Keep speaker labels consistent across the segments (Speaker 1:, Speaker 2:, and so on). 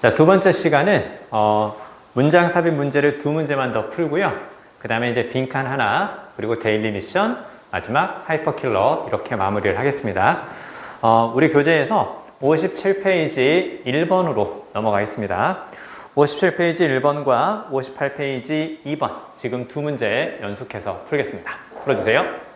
Speaker 1: 자, 두 번째 시간은 문장 삽입 문제를 두 문제만 더 풀고요. 그 다음에 이제 빈칸 하나, 그리고 데일리 미션, 마지막 하이퍼킬러 이렇게 마무리를 하겠습니다. 우리 교재에서 57페이지 1번으로 넘어가겠습니다. 57페이지 1번과 58페이지 2번 지금 두 문제 연속해서 풀겠습니다. 풀어주세요.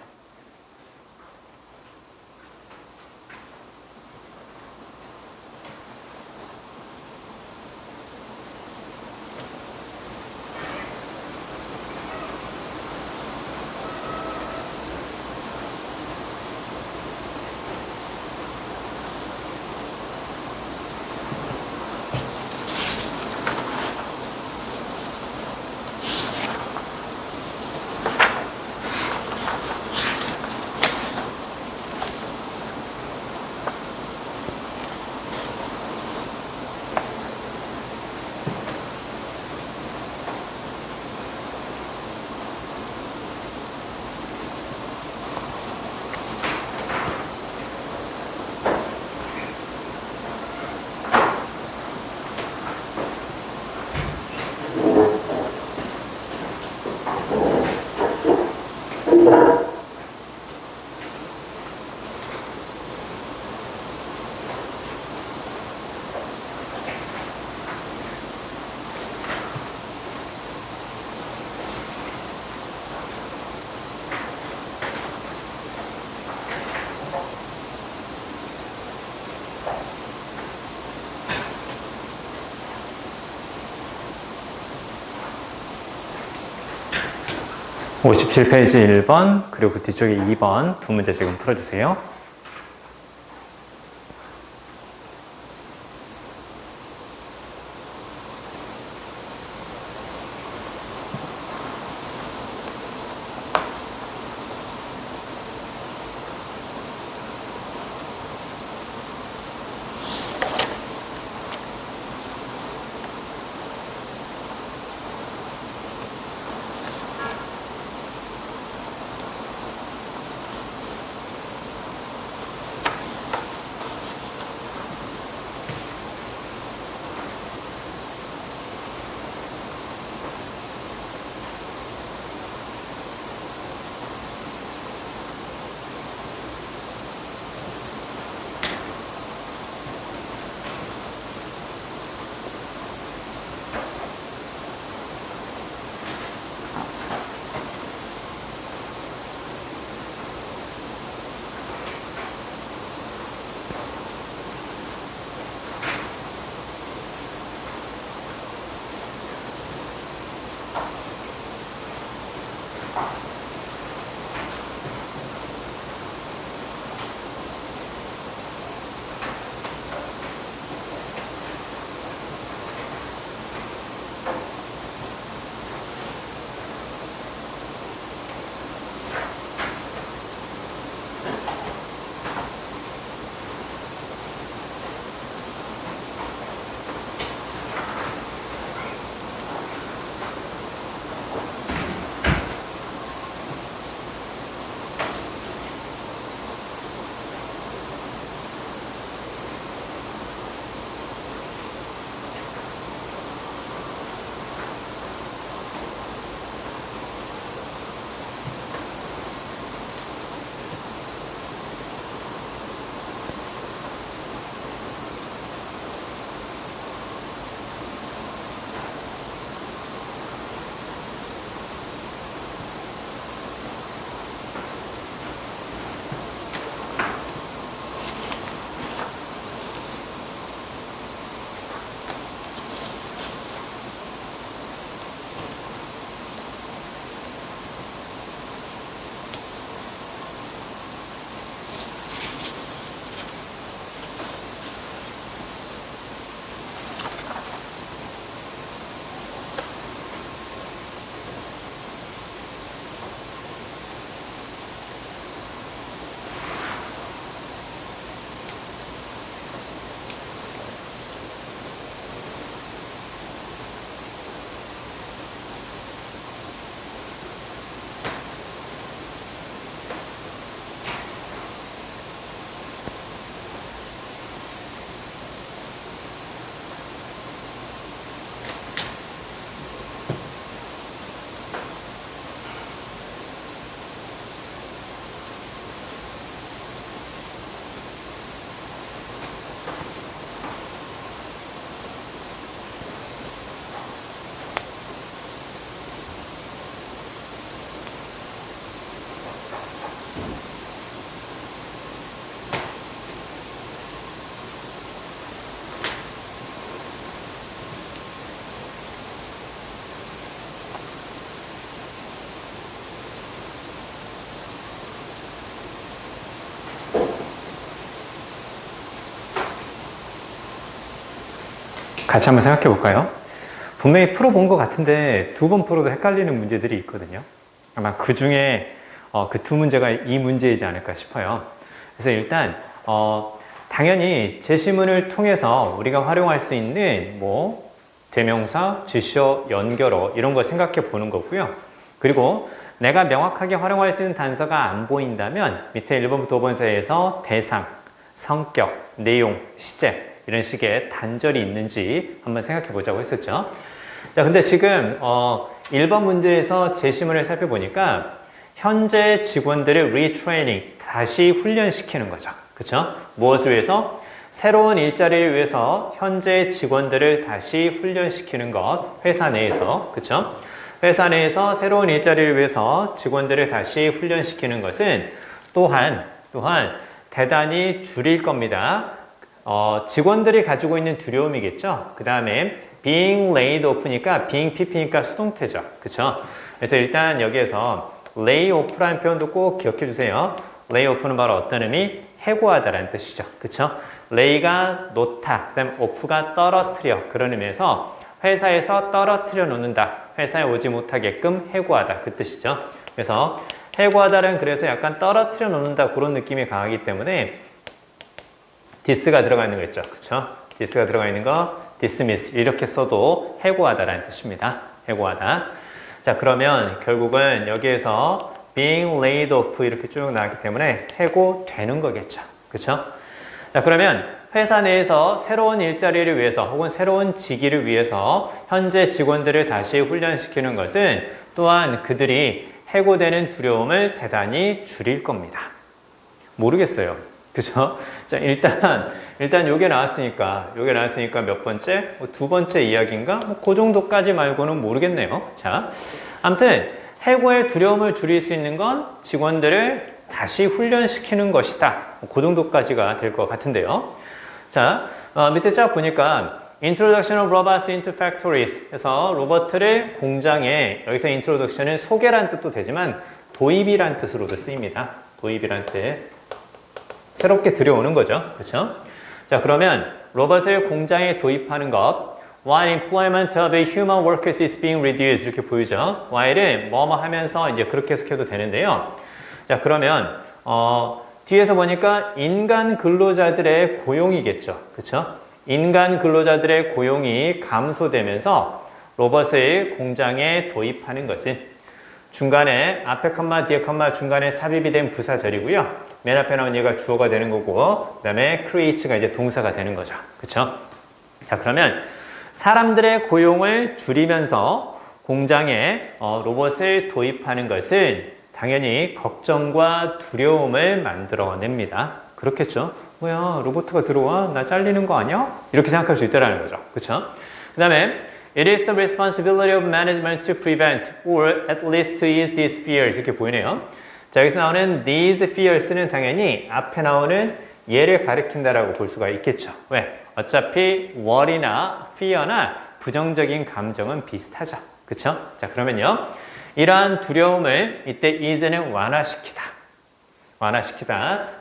Speaker 1: 57페이지 1번 그리고 그 뒤쪽에 2번 두 문제 지금 풀어주세요. 같이 한번 생각해 볼까요? 분명히 풀어본 것 같은데 두 번 풀어도 헷갈리는 문제들이 있거든요. 아마 그 중에 그 두 문제가 이 문제이지 않을까 싶어요. 그래서 일단 당연히 제시문을 통해서 우리가 활용할 수 있는 뭐 대명사, 지시어, 연결어 이런 거 생각해 보는 거고요. 그리고 내가 명확하게 활용할 수 있는 단서가 안 보인다면 밑에 1번부터 5번 사이에서 대상, 성격, 내용, 시제 이런 식의 단절이 있는지 한번 생각해 보자고 했었죠. 자, 근데 지금 1번 문제에서 제시문을 살펴보니까 현재 직원들을 리트레이닝, 다시 훈련시키는 거죠. 그렇죠? 무엇을 위해서? 새로운 일자리를 위해서 현재 직원들을 다시 훈련시키는 것, 회사 내에서. 그렇죠? 회사 내에서 새로운 일자리를 위해서 직원들을 다시 훈련시키는 것은 또한 대단히 줄일 겁니다. 직원들이 가지고 있는 두려움이겠죠. 그 다음에 being laid off니까 being pp니까 수동태죠. 그렇죠? 그래서 일단 여기에서 lay off라는 표현도 꼭 기억해 주세요. lay off는 바로 어떤 의미? 해고하다라는 뜻이죠. 그렇죠? lay가 놓다, 그 다음에 off가 떨어뜨려, 그런 의미에서 회사에서 떨어뜨려 놓는다, 회사에 오지 못하게끔 해고하다, 그 뜻이죠. 그래서 해고하다는 그래서 약간 떨어뜨려 놓는다 그런 느낌이 강하기 때문에 this가 들어가 있는 거 있죠. 그렇죠? this가 들어가 있는 거 dismiss 이렇게 써도 해고하다라는 뜻입니다. 해고하다. 자, 그러면 결국은 여기에서 being laid off 이렇게 쭉 나왔기 때문에 해고되는 거겠죠. 그렇죠? 자, 그러면 회사 내에서 새로운 일자리를 위해서 혹은 새로운 직위를 위해서 현재 직원들을 다시 훈련시키는 것은 또한 그들이 해고되는 두려움을 대단히 줄일 겁니다. 모르겠어요. 그죠? 자, 일단 요게 나왔으니까 몇 번째? 두 번째 이야기인가? 그 정도까지 말고는 모르겠네요. 자, 아무튼 해고의 두려움을 줄일 수 있는 건 직원들을 다시 훈련시키는 것이다. 그 정도까지가 될 것 같은데요. 자, 밑에 쫙 보니까 Introduction of Robots into Factories 해서 로버트를 공장에, 여기서 Introduction은 소개란 뜻도 되지만 도입이란 뜻으로도 쓰입니다. 도입이란 뜻. 새롭게 들여오는 거죠. 그렇죠? 자, 그러면 로봇을 공장에 도입하는 것, while employment of human workers is being reduced 이렇게 보이죠. while은 뭐뭐 하면서 이제 그렇게 해석해도 되는데요. 자, 그러면 뒤에서 보니까 인간 근로자들의 고용이겠죠. 그렇죠? 인간 근로자들의 고용이 감소되면서 로봇을 공장에 도입하는 것은 중간에 앞에 컴마 뒤에 컴마 중간에 삽입이 된 부사절이고요. 맨 앞에 나온 얘가 주어가 되는 거고, 그 다음에 create가 이제 동사가 되는 거죠. 그쵸? 자, 그러면 사람들의 고용을 줄이면서 공장에 로봇을 도입하는 것은 당연히 걱정과 두려움을 만들어냅니다. 그렇겠죠? 뭐야, 로봇가 들어와? 나 잘리는 거 아니야? 이렇게 생각할 수 있다는 거죠. 그쵸? 그 다음에 It is the responsibility of management to prevent or at least to ease these fears 이렇게 보이네요. 자, 여기서 나오는 these fears는 당연히 앞에 나오는 얘를 가리킨다라고 볼 수가 있겠죠. 왜? 어차피 worry나 fear나 부정적인 감정은 비슷하죠. 그쵸? 자, 그러면요. 이러한 두려움을 이때 is는 완화시키다.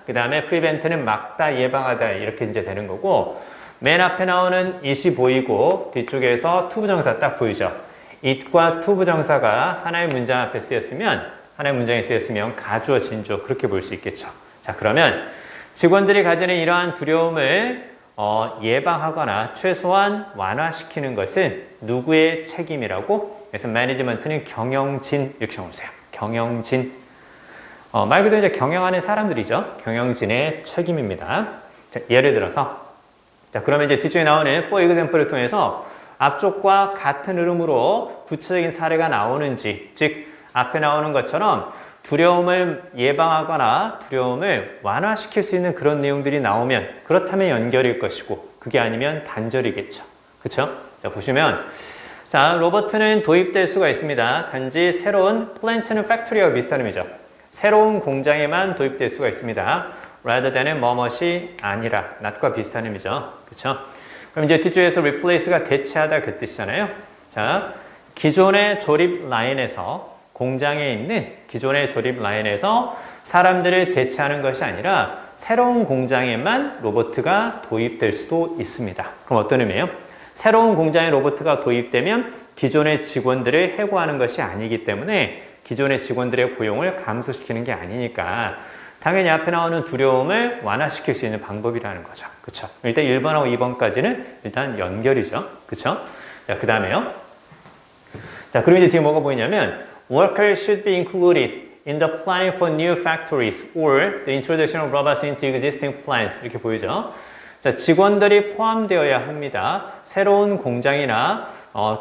Speaker 1: 그 다음에 prevent는 막다, 예방하다 이렇게 이제 되는 거고 맨 앞에 나오는 it이 보이고 뒤쪽에서 to 부정사 딱 보이죠. it과 to 부정사가 하나의 문장 앞에 쓰였으면 하나의 문장에 쓰였으면 가주어, 진주어 그렇게 볼 수 있겠죠. 자, 그러면 직원들이 가지는 이러한 두려움을 예방하거나 최소한 완화시키는 것은 누구의 책임이라고? 그래서 매니지먼트는 경영진 이렇게 적어주세요. 경영진. 말 그대로 이제 경영하는 사람들이죠. 경영진의 책임입니다. 자, 예를 들어서 자, 그러면 이제 뒤쪽에 나오는 for example을 통해서 앞쪽과 같은 흐름으로 구체적인 사례가 나오는지, 즉 앞에 나오는 것처럼 두려움을 예방하거나 두려움을 완화시킬 수 있는 그런 내용들이 나오면 그렇다면 연결일 것이고 그게 아니면 단절이겠죠. 그렇죠? 자, 보시면 자, 로버트는 도입될 수가 있습니다. 단지 새로운 플랜트는 팩토리와 비슷한 의미죠. 새로운 공장에만 도입될 수가 있습니다. rather than은 뭐뭇이 아니라 not과 비슷한 의미죠. 그렇죠? 그럼 이제 뒤쪽에서 replace가 대체하다 그 뜻이잖아요. 자, 기존의 조립 라인에서 공장에 있는 기존의 조립 라인에서 사람들을 대체하는 것이 아니라 새로운 공장에만 로봇가 도입될 수도 있습니다. 그럼 어떤 의미예요? 새로운 공장에 로봇가 도입되면 기존의 직원들을 해고하는 것이 아니기 때문에 기존의 직원들의 고용을 감소시키는 게 아니니까 당연히 앞에 나오는 두려움을 완화시킬 수 있는 방법이라는 거죠. 그쵸? 일단 1번하고 2번까지는 일단 연결이죠. 그쵸? 자, 그 다음에요. 자, 그리고 이제 뒤에 뭐가 보이냐면 Workers should be included in the planning for new factories or the introduction of robots into existing plants. 이렇게 보이죠. 자, 직원들이 포함되어야 합니다. 새로운 공장이나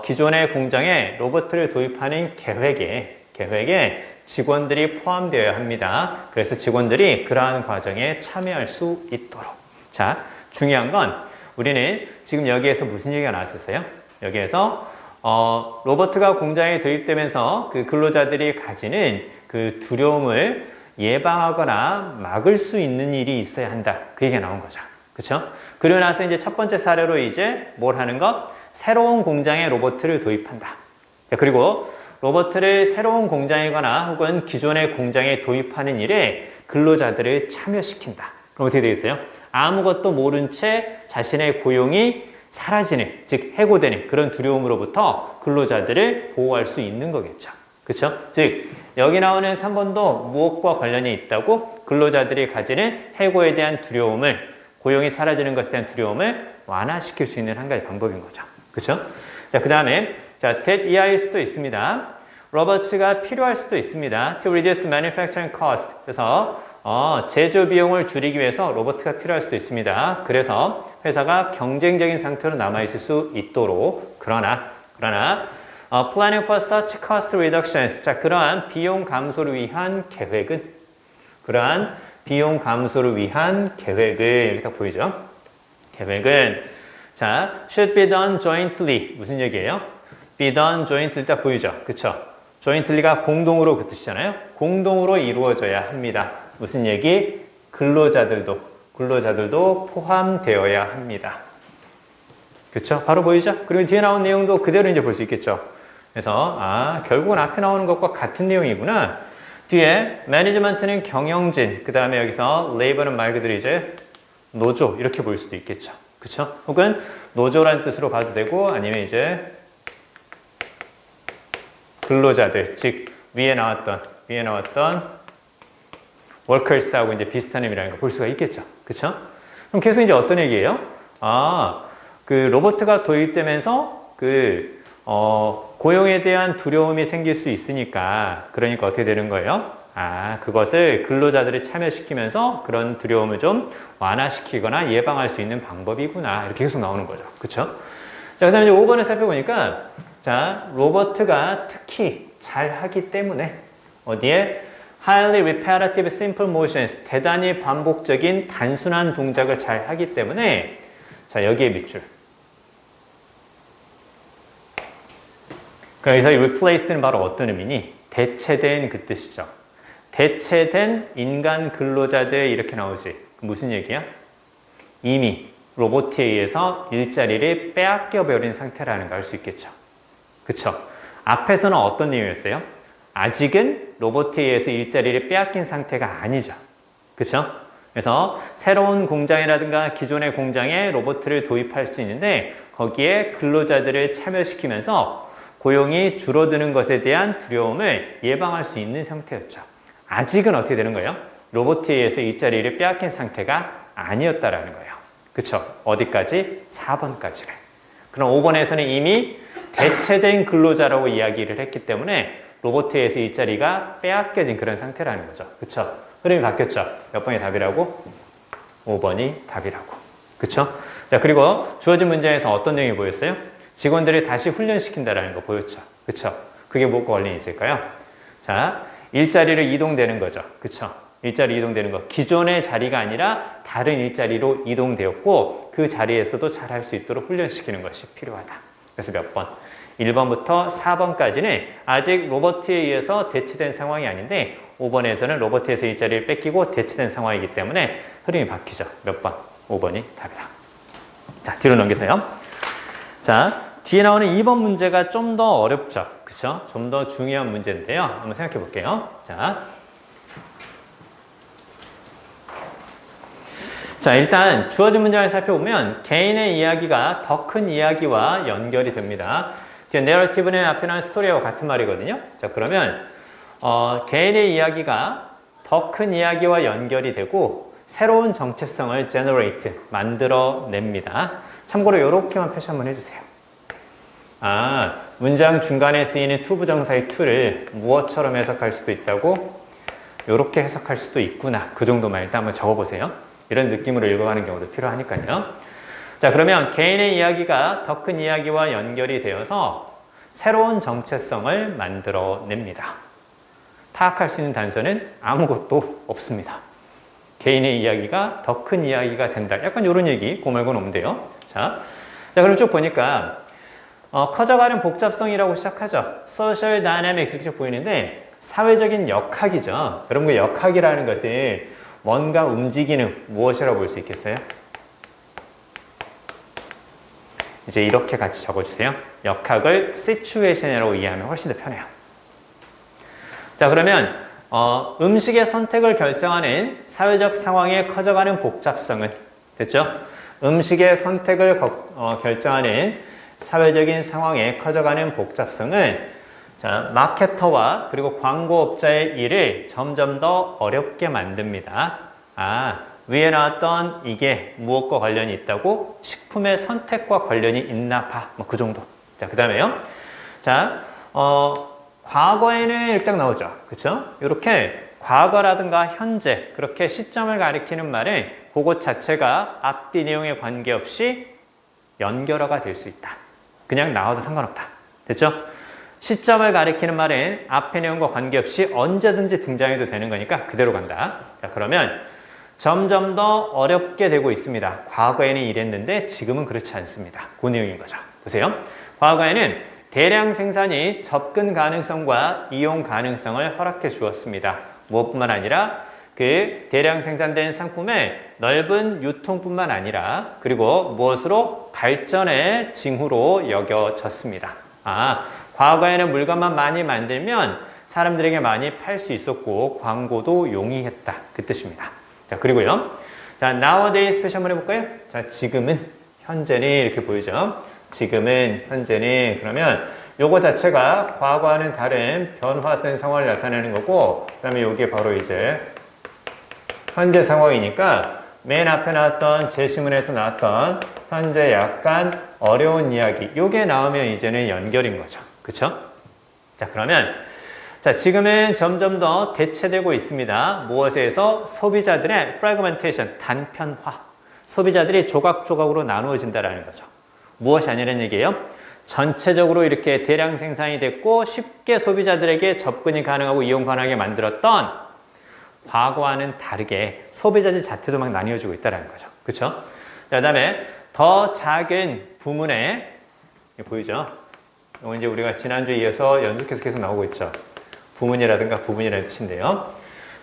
Speaker 1: 기존의 공장에 로봇을 도입하는 계획에 직원들이 포함되어야 합니다. 그래서 직원들이 그러한 과정에 참여할 수 있도록. 자, 중요한 건 우리는 지금 여기에서 무슨 얘기가 나왔었어요? 여기에서 로봇가 공장에 도입되면서 그 근로자들이 가지는 그 두려움을 예방하거나 막을 수 있는 일이 있어야 한다. 그 얘기가 나온 거죠. 그렇죠? 그리고 나서 이제 첫 번째 사례로 이제 뭘 하는 것? 새로운 공장에 로봇을 도입한다. 그리고 로봇을 새로운 공장이거나 혹은 기존의 공장에 도입하는 일에 근로자들을 참여시킨다. 그럼 어떻게 되겠어요? 아무것도 모른 채 자신의 고용이 사라지는, 즉 해고되는 그런 두려움으로부터 근로자들을 보호할 수 있는 거겠죠. 그렇죠? 즉 여기 나오는 3번도 무엇과 관련이 있다고? 근로자들이 가지는 해고에 대한 두려움을, 고용이 사라지는 것에 대한 두려움을 완화시킬 수 있는 한 가지 방법인 거죠. 그렇죠? 자, 그 다음에 자, that 이하일 수도 있습니다. 로봇가 필요할 수도 있습니다. To reduce manufacturing cost. 그래서 제조 비용을 줄이기 위해서 로봇가 필요할 수도 있습니다. 그래서 회사가 경쟁적인 상태로 남아있을 수 있도록. 그러나 planning for such cost reductions. 자, 그러한 비용 감소를 위한 계획은 이렇게 딱 보이죠? 계획은 자, should be done jointly. 무슨 얘기예요? be done jointly 딱 보이죠? 그쵸? jointly가 공동으로 그 뜻이잖아요. 공동으로 이루어져야 합니다. 무슨 얘기? 근로자들도 포함되어야 합니다. 그쵸? 바로 보이죠? 그리고 뒤에 나온 내용도 그대로 이제 볼 수 있겠죠? 그래서 결국은 앞에 나오는 것과 같은 내용이구나. 뒤에 매니지먼트는 경영진, 그 다음에 여기서 레이버는 말 그대로 이제 노조 이렇게 볼 수도 있겠죠. 그쵸? 혹은 노조라는 뜻으로 봐도 되고 아니면 이제 근로자들, 즉 위에 나왔던 workers하고 이제 비슷한 의미라는 걸 볼 수가 있겠죠. 그쵸? 그럼 계속 이제 어떤 얘기예요? 그 로봇가 도입되면서 고용에 대한 두려움이 생길 수 있으니까 그러니까 어떻게 되는 거예요? 그것을 근로자들을 참여시키면서 그런 두려움을 좀 완화시키거나 예방할 수 있는 방법이구나. 이렇게 계속 나오는 거죠. 그쵸? 자, 그 다음에 이제 5번을 살펴보니까 자, 로봇가 특히 잘 하기 때문에 어디에? highly repetitive simple motions. 대단히 반복적인 단순한 동작을 잘 하기 때문에 자, 여기에 밑줄. 그럼 여기서 replace는 바로 어떤 의미니? 대체된 그 뜻이죠. 대체된 인간 근로자들 이렇게 나오지. 무슨 얘기야? 이미 로봇에 의해서 일자리를 빼앗겨 버린 상태라는 걸 알 수 있겠죠. 그쵸? 앞에서는 어떤 내용이었어요? 아직은 로봇에 의해서 일자리를 빼앗긴 상태가 아니죠. 그쵸? 그래서 새로운 공장이라든가 기존의 공장에 로봇을 도입할 수 있는데 거기에 근로자들을 참여시키면서 고용이 줄어드는 것에 대한 두려움을 예방할 수 있는 상태였죠. 아직은 어떻게 되는 거예요? 로봇에 의해서 일자리를 빼앗긴 상태가 아니었다라는 거예요. 그쵸? 어디까지? 4번까지를. 그럼 5번에서는 이미 대체된 근로자라고 이야기를 했기 때문에 로봇에 의해서 일자리가 빼앗겨진 그런 상태라는 거죠. 그쵸? 흐름이 바뀌었죠? 몇 번이 답이라고? 5번이 답이라고. 그쵸? 자, 그리고 주어진 문제에서 어떤 내용이 보였어요? 직원들을 다시 훈련시킨다라는 거 보였죠. 그쵸? 그게 뭐가 관련이 있을까요? 자, 일자리를 이동되는 거죠. 그쵸? 일자리 이동되는 거. 기존의 자리가 아니라 다른 일자리로 이동되었고 그 자리에서도 잘 할 수 있도록 훈련시키는 것이 필요하다. 그래서 몇 번? 1번부터 4번까지는 아직 로봇에 의해서 대체된 상황이 아닌데 5번에서는 로봇에서 일자리를 뺏기고 대체된 상황이기 때문에 흐름이 바뀌죠. 몇 번? 5번이 답이다. 자, 뒤로 넘기세요. 자, 뒤에 나오는 2번 문제가 좀 더 어렵죠. 그쵸? 좀 더 중요한 문제인데요. 한번 생각해 볼게요. 자, 자, 일단 주어진 문장을 살펴보면 개인의 이야기가 더 큰 이야기와 연결이 됩니다. 내러티브는 앞에 나온 스토리와 같은 말이거든요. 자, 그러면 개인의 이야기가 더 큰 이야기와 연결이 되고 새로운 정체성을 generate, 만들어냅니다. 참고로 이렇게만 표시 한번 해주세요. 문장 중간에 쓰이는 to 부정사의 to를 무엇처럼 해석할 수도 있다고? 이렇게 해석할 수도 있구나. 그 정도만 일단 한번 적어보세요. 이런 느낌으로 읽어가는 경우도 필요하니까요. 자, 그러면 개인의 이야기가 더 큰 이야기와 연결이 되어서 새로운 정체성을 만들어냅니다. 파악할 수 있는 단서는 아무것도 없습니다. 개인의 이야기가 더 큰 이야기가 된다. 약간 이런 얘기, 그 말고는 없는데요. 자, 그럼 쭉 보니까 커져가는 복잡성이라고 시작하죠. Social Dynamics 이렇게 보이는데 사회적인 역학이죠. 여러분 그 역학이라는 것은 뭔가 움직이는 무엇이라고 볼 수 있겠어요? 이제 이렇게 같이 적어주세요. 역학을 situation이라고 이해하면 훨씬 더 편해요. 자, 그러면 음식의 선택을 결정하는 사회적 상황에 커져가는 복잡성은 됐죠? 음식의 선택을 결정하는 사회적인 상황에 커져가는 복잡성은 자, 마케터와 그리고 광고업자의 일을 점점 더 어렵게 만듭니다. 위에 나왔던 이게 무엇과 관련이 있다고? 식품의 선택과 관련이 있나 봐. 뭐 그 정도. 자, 그 다음에요. 자, 과거에는 이렇게 딱 나오죠. 그쵸? 이렇게 과거라든가 현재, 그렇게 시점을 가리키는 말은 그것 자체가 앞뒤 내용에 관계없이 연결어가 될 수 있다. 그냥 나와도 상관없다. 됐죠? 시점을 가리키는 말은 앞의 내용과 관계없이 언제든지 등장해도 되는 거니까 그대로 간다. 자, 그러면 점점 더 어렵게 되고 있습니다. 과거에는 이랬는데 지금은 그렇지 않습니다. 그 내용인 거죠. 보세요. 과거에는 대량 생산이 접근 가능성과 이용 가능성을 허락해 주었습니다. 무엇뿐만 아니라 그 대량 생산된 상품의 넓은 유통뿐만 아니라 그리고 무엇으로? 발전의 징후로 여겨졌습니다. 과거에는 물건만 많이 만들면 사람들에게 많이 팔 수 있었고 광고도 용이했다. 그 뜻입니다. 자, 그리고요. 자, nowadays 표시 한번 해볼까요? 자, 지금은, 현재는 이렇게 보이죠? 지금은, 현재는 그러면 요거 자체가 과거와는 다른 변화된 상황을 나타내는 거고 그 다음에 요게 바로 이제 현재 상황이니까 맨 앞에 나왔던 제시문에서 나왔던 현재 약간 어려운 이야기 요게 나오면 이제는 연결인 거죠. 그쵸? 자, 그러면 자, 지금은 점점 더 대체되고 있습니다. 무엇에서? 소비자들의 fragmentation, 단편화. 소비자들이 조각조각으로 나누어진다는 거죠. 무엇이 아니라는 얘기예요? 전체적으로 이렇게 대량 생산이 됐고 쉽게 소비자들에게 접근이 가능하고 이용 가능하게 만들었던 과거와는 다르게 소비자들 자체도 막 나뉘어지고 있다는 거죠. 그렇죠? 그 다음에 더 작은 부문에 보이죠? 이거 이제 우리가 지난주에 이어서 연속해서 계속 나오고 있죠. 부문이라든가 부분이라는 뜻인데요.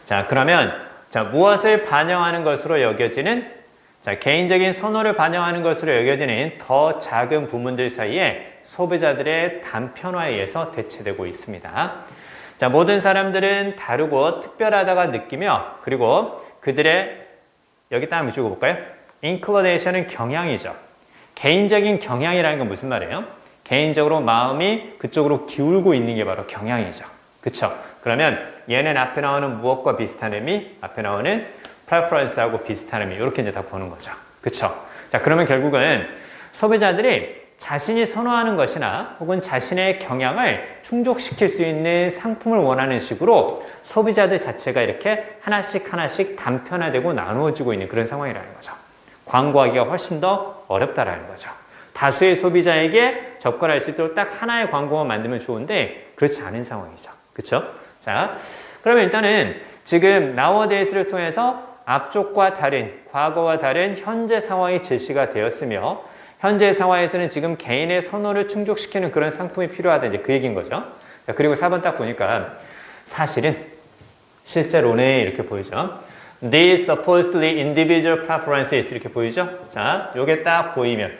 Speaker 1: 자, 그러면 자, 무엇을 반영하는 것으로 여겨지는 자, 개인적인 선호를 반영하는 것으로 여겨지는 더 작은 부문들 사이에 소비자들의 단편화에 의해서 대체되고 있습니다. 자, 모든 사람들은 다르고 특별하다가 느끼며 그리고 그들의 여기다 한번 적어볼까요? inclination은 경향이죠. 개인적인 경향이라는 건 무슨 말이에요? 개인적으로 마음이 그쪽으로 기울고 있는 게 바로 경향이죠. 그쵸? 그러면 얘는 앞에 나오는 무엇과 비슷한 의미? 앞에 나오는 preference하고 비슷한 의미 이렇게 이제 다 보는 거죠. 그쵸? 자, 그러면 결국은 소비자들이 자신이 선호하는 것이나 혹은 자신의 경향을 충족시킬 수 있는 상품을 원하는 식으로 소비자들 자체가 이렇게 하나씩 하나씩 단편화되고 나누어지고 있는 그런 상황이라는 거죠. 광고하기가 훨씬 더 어렵다라는 거죠. 다수의 소비자에게 접근할 수 있도록 딱 하나의 광고만 만들면 좋은데 그렇지 않은 상황이죠. 그렇죠? 자, 그러면 일단은 지금 nowadays를 통해서 앞쪽과 다른, 과거와 다른 현재 상황이 제시가 되었으며 현재 상황에서는 지금 개인의 선호를 충족시키는 그런 상품이 필요하다. 이제 그 얘기인 거죠. 자, 그리고 4번 딱 보니까 사실은 실제로는 이렇게 보이죠. These supposedly individual preferences 이렇게 보이죠. 자, 요게 딱 보이면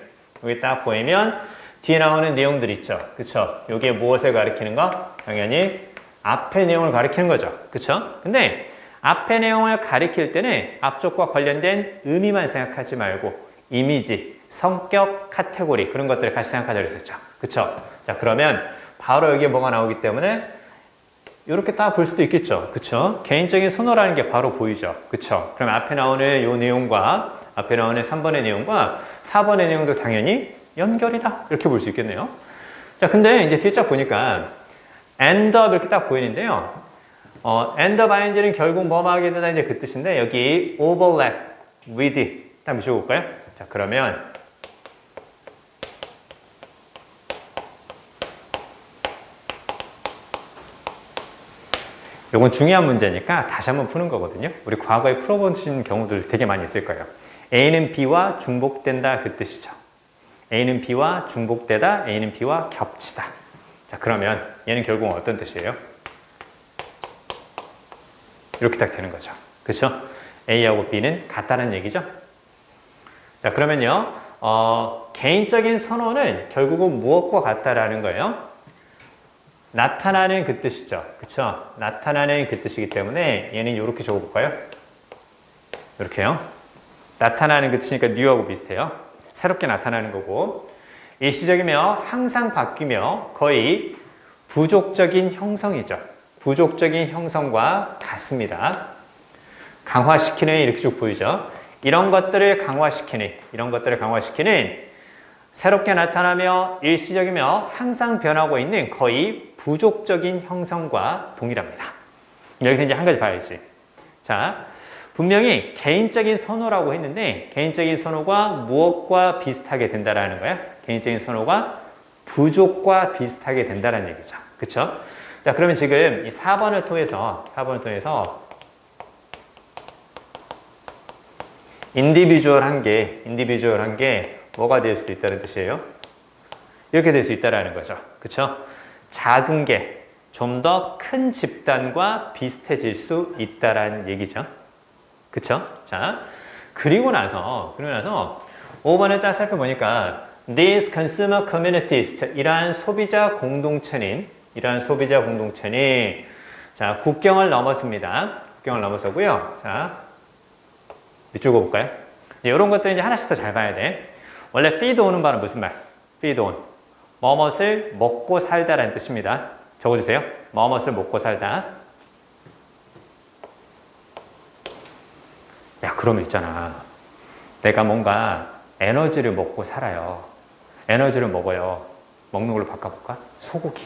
Speaker 1: 뒤에 나오는 내용들 있죠. 그쵸? 요게 무엇을 가리키는 거? 당연히 앞의 내용을 가리키는 거죠. 그쵸? 근데 앞의 내용을 가리킬 때는 앞쪽과 관련된 의미만 생각하지 말고 이미지, 성격, 카테고리 그런 것들을 같이 생각하자고 했었죠. 그쵸? 자, 그러면 바로 여기에 뭐가 나오기 때문에 이렇게 딱 볼 수도 있겠죠. 그쵸? 개인적인 선호라는 게 바로 보이죠. 그쵸? 그럼 앞에 나오는 이 내용과 앞에 나오는 3번의 내용과 4번의 내용도 당연히 연결이다. 이렇게 볼 수 있겠네요. 자, 근데 이제 뒷짝 보니까 end up 이렇게 딱 보이는데요. end up ing는 결국 뭐뭐 하게 되다 이제 그 뜻인데 여기 overlap with 딱 미쳐볼까요? 자, 그러면 이건 중요한 문제니까 다시 한번 푸는 거거든요. 우리 과거에 풀어보신 경우들 되게 많이 있을 거예요. A는 B와 중복된다 그 뜻이죠. A는 B와 중복되다, A는 B와 겹치다. 자, 그러면 얘는 결국 어떤 뜻이에요? 이렇게 딱 되는 거죠. 그렇죠? A하고 B는 같다는 얘기죠. 자, 그러면요. 개인적인 선호는 결국은 무엇과 같다라는 거예요? 나타나는 그 뜻이죠. 그쵸? 나타나는 그 뜻이기 때문에 얘는 이렇게 적어볼까요? 이렇게요. 나타나는 그 뜻이니까 new하고 비슷해요. 새롭게 나타나는 거고 일시적이며 항상 바뀌며 거의 부족적인 형성이죠. 부족적인 형성과 같습니다. 강화시키는 이렇게 쭉 보이죠. 이런 것들을 강화시키는 새롭게 나타나며 일시적이며 항상 변하고 있는 거의 부족적인 형성과 동일합니다. 여기서 이제 한 가지 봐야지. 자, 분명히 개인적인 선호라고 했는데 개인적인 선호가 무엇과 비슷하게 된다라는 거야? 개인적인 선호가 부족과 비슷하게 된다는 얘기죠. 그쵸? 자, 그러면 지금 이 4번을 통해서 인디비주얼한 게 뭐가 될 수도 있다는 뜻이에요? 이렇게 될 수 있다는 거죠. 그쵸? 작은 게 좀 더 큰 집단과 비슷해질 수 있다는 얘기죠. 그쵸? 자, 그리고 나서 5번을 딱 살펴보니까 These consumer communities, 이러한 소비자 공동체는 자, 국경을 넘었습니다. 국경을 넘어서고요. 자, 밑줄 그어볼까요? 이런 것들 이제 하나씩 더 잘 봐야 돼. 원래 feed on은 바로 무슨 말? feed on. 뭐뭇을 먹고 살다라는 뜻입니다. 적어주세요. 뭐뭇을 먹고 살다. 야, 그러면 있잖아. 내가 뭔가 에너지를 먹고 살아요. 에너지를 먹어요. 먹는 걸로 바꿔볼까? 소고기.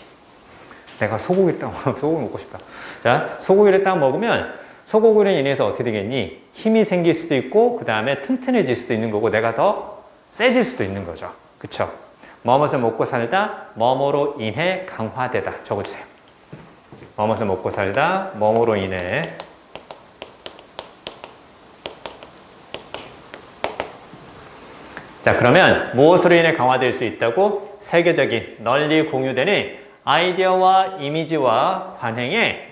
Speaker 1: 내가 소고기 먹고 싶다. 자, 소고기를 딱 먹으면 소고기로 인해서 어떻게 되겠니? 힘이 생길 수도 있고 그 다음에 튼튼해질 수도 있는 거고 내가 더 세질 수도 있는 거죠. 그쵸? 뭐뭇을 먹고 살다, 뭐뭐로 인해 강화되다. 적어주세요. 뭐뭇을 먹고 살다, 뭐뭐로 인해 자, 그러면 무엇으로 인해 강화될 수 있다고? 세계적인 널리 공유되는 아이디어와 이미지와 관행의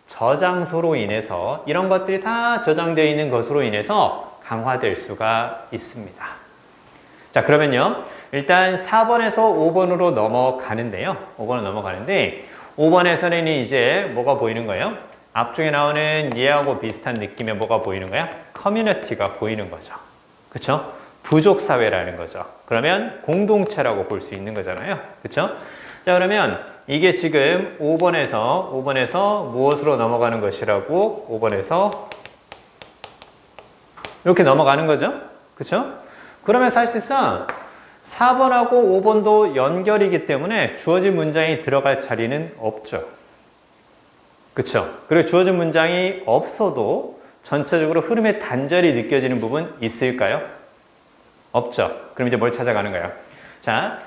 Speaker 1: 저장소로 인해서 이런 것들이 다 저장되어 있는 것으로 인해서 강화될 수가 있습니다. 자, 그러면요. 일단 4번에서 5번으로 넘어가는데요. 5번에서는 이제 뭐가 보이는 거예요? 앞쪽에 나오는 얘하고 비슷한 느낌의 뭐가 보이는 거야? 커뮤니티가 보이는 거죠. 그쵸? 부족사회라는 거죠. 그러면 공동체라고 볼 수 있는 거잖아요. 그쵸? 자, 그러면 이게 지금 5번에서 무엇으로 넘어가는 것이라고 5번에서 이렇게 넘어가는 거죠. 그쵸? 그러면 사실상 4번하고 5번도 연결이기 때문에 주어진 문장이 들어갈 자리는 없죠. 그쵸? 그리고 주어진 문장이 없어도 전체적으로 흐름의 단절이 느껴지는 부분 있을까요? 없죠. 그럼 이제 뭘 찾아가는 거예요? 자,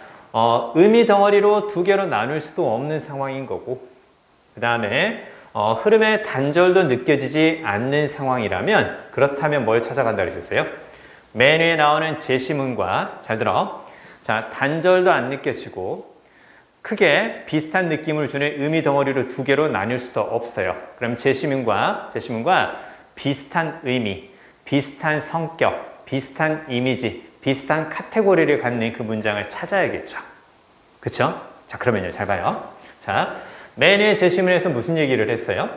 Speaker 1: 의미 덩어리로 두 개로 나눌 수도 없는 상황인 거고 그 다음에 흐름의 단절도 느껴지지 않는 상황이라면 그렇다면 뭘 찾아간다고 했었어요? 맨 위에 나오는 제시문과 잘 들어. 자, 단절도 안 느껴지고 크게 비슷한 느낌을 주는 의미 덩어리로 두 개로 나눌 수도 없어요. 그럼 제시문과 비슷한 의미, 비슷한 성격, 비슷한 이미지, 비슷한 카테고리를 갖는 그 문장을 찾아야겠죠. 그쵸? 자, 그러면요. 잘 봐요. 자, 맨 위에 제시문에서 무슨 얘기를 했어요?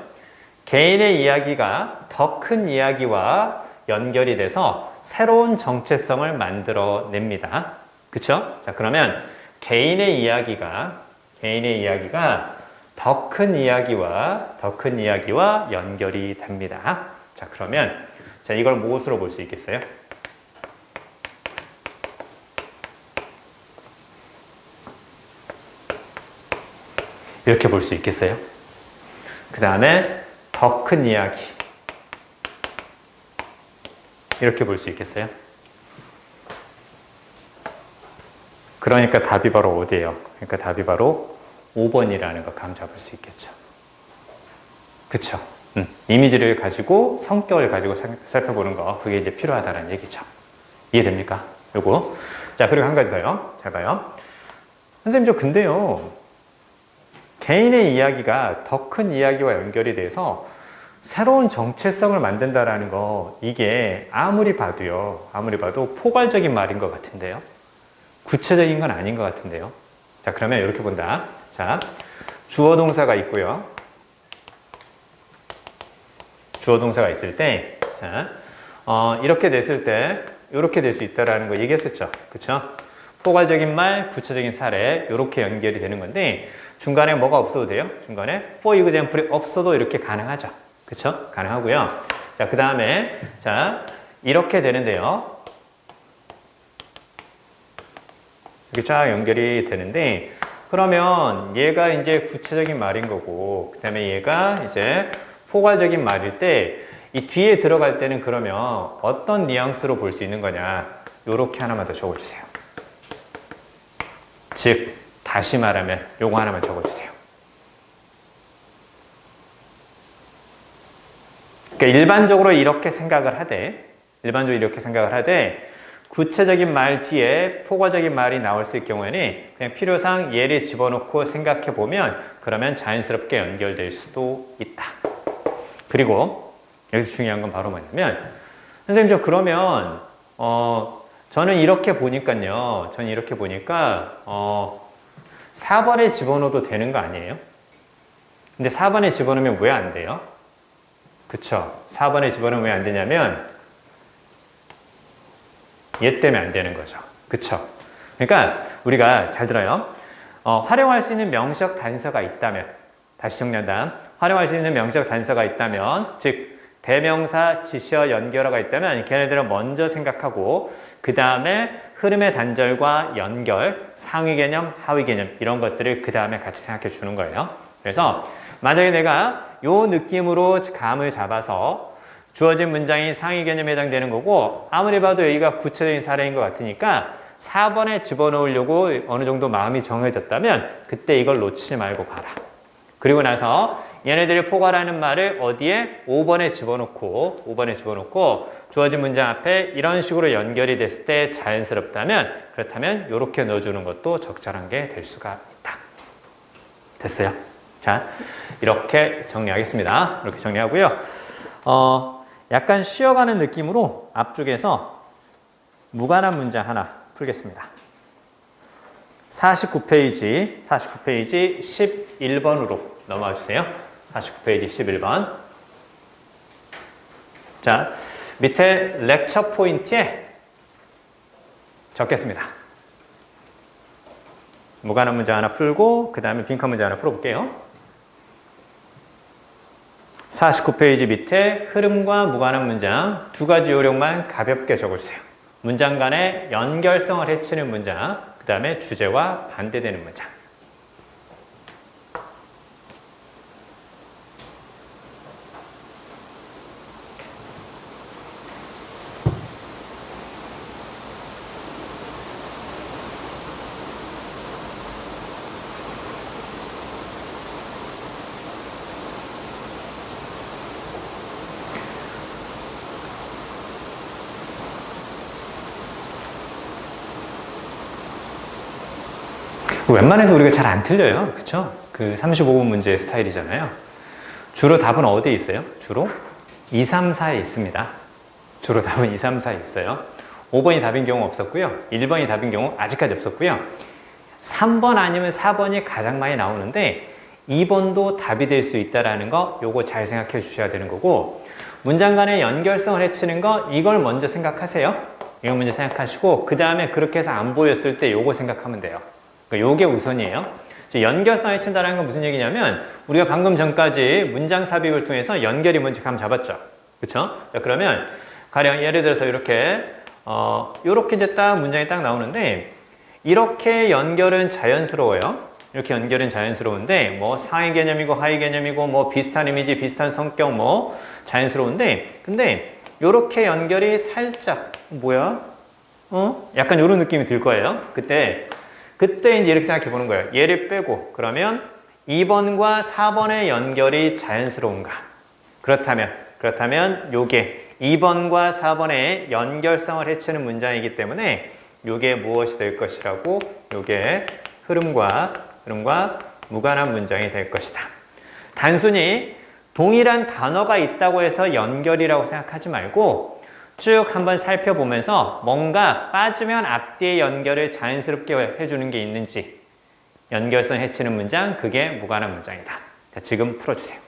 Speaker 1: 개인의 이야기가 더 큰 이야기와 연결이 돼서 새로운 정체성을 만들어냅니다. 그쵸? 자, 그러면 개인의 이야기가 더 큰 이야기와 연결이 됩니다. 자, 그러면 자, 이걸 무엇으로 볼 수 있겠어요? 이렇게 볼 수 있겠어요? 그 다음에 더 큰 이야기 이렇게 볼 수 있겠어요? 그러니까 답이 바로 어디예요? 그러니까 답이 바로 5번이라는 거 감 잡을 수 있겠죠. 그쵸? 이미지를 가지고 성격을 가지고 살펴보는 거 그게 이제 필요하다는 얘기죠. 이해됩니까? 요거. 자, 그리고 한 가지 더요. 잘 봐요. 선생님, 저 근데요. 개인의 이야기가 더 큰 이야기와 연결이 돼서 새로운 정체성을 만든다라는 거 이게 아무리 봐도 포괄적인 말인 것 같은데요. 구체적인 건 아닌 것 같은데요. 자, 그러면 이렇게 본다. 자, 주어 동사가 있고요. 주어 동사가 있을 때, 자, 이렇게 됐을 때, 이렇게 될 수 있다라는 거 얘기했었죠. 그쵸? 포괄적인 말, 구체적인 사례, 이렇게 연결이 되는 건데, 중간에 뭐가 없어도 돼요. 중간에 for example이 없어도 이렇게 가능하죠. 그쵸? 가능하고요. 자, 그 다음에, 자, 이렇게 되는데요. 이렇게 쫙 연결이 되는데, 그러면 얘가 이제 구체적인 말인 거고, 그 다음에 얘가 이제 포괄적인 말일 때, 이 뒤에 들어갈 때는 그러면 어떤 뉘앙스로 볼 수 있는 거냐. 요렇게 하나만 더 적어주세요. 즉, 다시 말하면 요거 하나만 적어주세요. 그러니까 일반적으로 이렇게 생각을 하되, 구체적인 말 뒤에 포괄적인 말이 나올 수 있을 경우에는 그냥 필요상 얘를 집어넣고 생각해 보면 그러면 자연스럽게 연결될 수도 있다. 그리고 여기서 중요한 건 바로 뭐냐면 선생님 저 그러면 저는 이렇게 보니까요. 4번에 집어넣어도 되는 거 아니에요? 근데 4번에 집어넣으면 왜 안 돼요? 그쵸? 4번에 집어넣으면 왜 안 되냐면 얘 때문에 안 되는 거죠. 그쵸? 그러니까 우리가 잘 들어요. 활용할 수 있는 명시적 단서가 있다면 다시 정리한다. 활용할 수 있는 명시적 단서가 있다면 즉 대명사, 지시어, 연결어가 있다면 걔네들은 먼저 생각하고 그 다음에 흐름의 단절과 연결, 상위 개념, 하위 개념 이런 것들을 그 다음에 같이 생각해 주는 거예요. 그래서 만약에 내가 요 느낌으로 감을 잡아서 주어진 문장이 상위 개념에 해당되는 거고 아무리 봐도 여기가 구체적인 사례인 것 같으니까 4번에 집어넣으려고 어느 정도 마음이 정해졌다면 그때 이걸 놓치지 말고 봐라. 그리고 나서 얘네들이 포괄하는 말을 어디에? 5번에 집어넣고 주어진 문장 앞에 이런 식으로 연결이 됐을 때 자연스럽다면 그렇다면 이렇게 넣어주는 것도 적절한 게 될 수가 있다. 됐어요? 자, 이렇게 정리하겠습니다. 이렇게 정리하고요. 약간 쉬어가는 느낌으로 앞쪽에서 무관한 문장 하나 풀겠습니다. 49페이지 11번으로 넘어와 주세요. 49페이지 11번. 자, 밑에 렉처 포인트에 적겠습니다. 무관한 문장 하나 풀고 그 다음에 빈칸 문장 하나 풀어볼게요. 49페이지 밑에 흐름과 무관한 문장 두 가지 요령만 가볍게 적어주세요. 문장 간의 연결성을 해치는 문장, 그 다음에 주제와 반대되는 문장. 웬만해서 우리가 잘 안 틀려요. 그쵸? 그 35분 문제의 스타일이잖아요. 주로 답은 어디에 있어요? 주로 2, 3, 4에 있습니다. 주로 답은 2, 3, 4에 있어요. 5번이 답인 경우 없었고요. 1번이 답인 경우 아직까지 없었고요. 3번 아니면 4번이 가장 많이 나오는데 2번도 답이 될 수 있다라는 거 요거 잘 생각해 주셔야 되는 거고, 문장 간의 연결성을 해치는 거 이걸 먼저 생각하세요. 이거 먼저 생각하시고 그 다음에 그렇게 해서 안 보였을 때 요거 생각하면 돼요. 그러니까 요게 우선이에요. 연결성 해친다는 건 무슨 얘기냐면 우리가 방금 전까지 문장 삽입을 통해서 연결이 뭔지 감 잡았죠. 그쵸? 그러면 가령 예를 들어서 이렇게 요렇게 이제 딱 문장이 딱 나오는데 이렇게 연결은 자연스러워요. 이렇게 연결은 자연스러운데 뭐 상위 개념이고 하위 개념이고 뭐 비슷한 이미지 비슷한 성격 뭐 자연스러운데 근데 요렇게 연결이 살짝 뭐야? 약간 요런 느낌이 들 거예요. 그때 이제 이렇게 생각해 보는 거예요. 얘를 빼고 그러면 2번과 4번의 연결이 자연스러운가? 그렇다면 요게 2번과 4번의 연결성을 해치는 문장이기 때문에 요게 무엇이 될 것이라고? 요게 흐름과 무관한 문장이 될 것이다. 단순히 동일한 단어가 있다고 해서 연결이라고 생각하지 말고 쭉 한번 살펴보면서 뭔가 빠지면 앞뒤의 연결을 자연스럽게 해주는 게 있는지 연결성 해치는 문장, 그게 무관한 문장이다. 자, 지금 풀어주세요.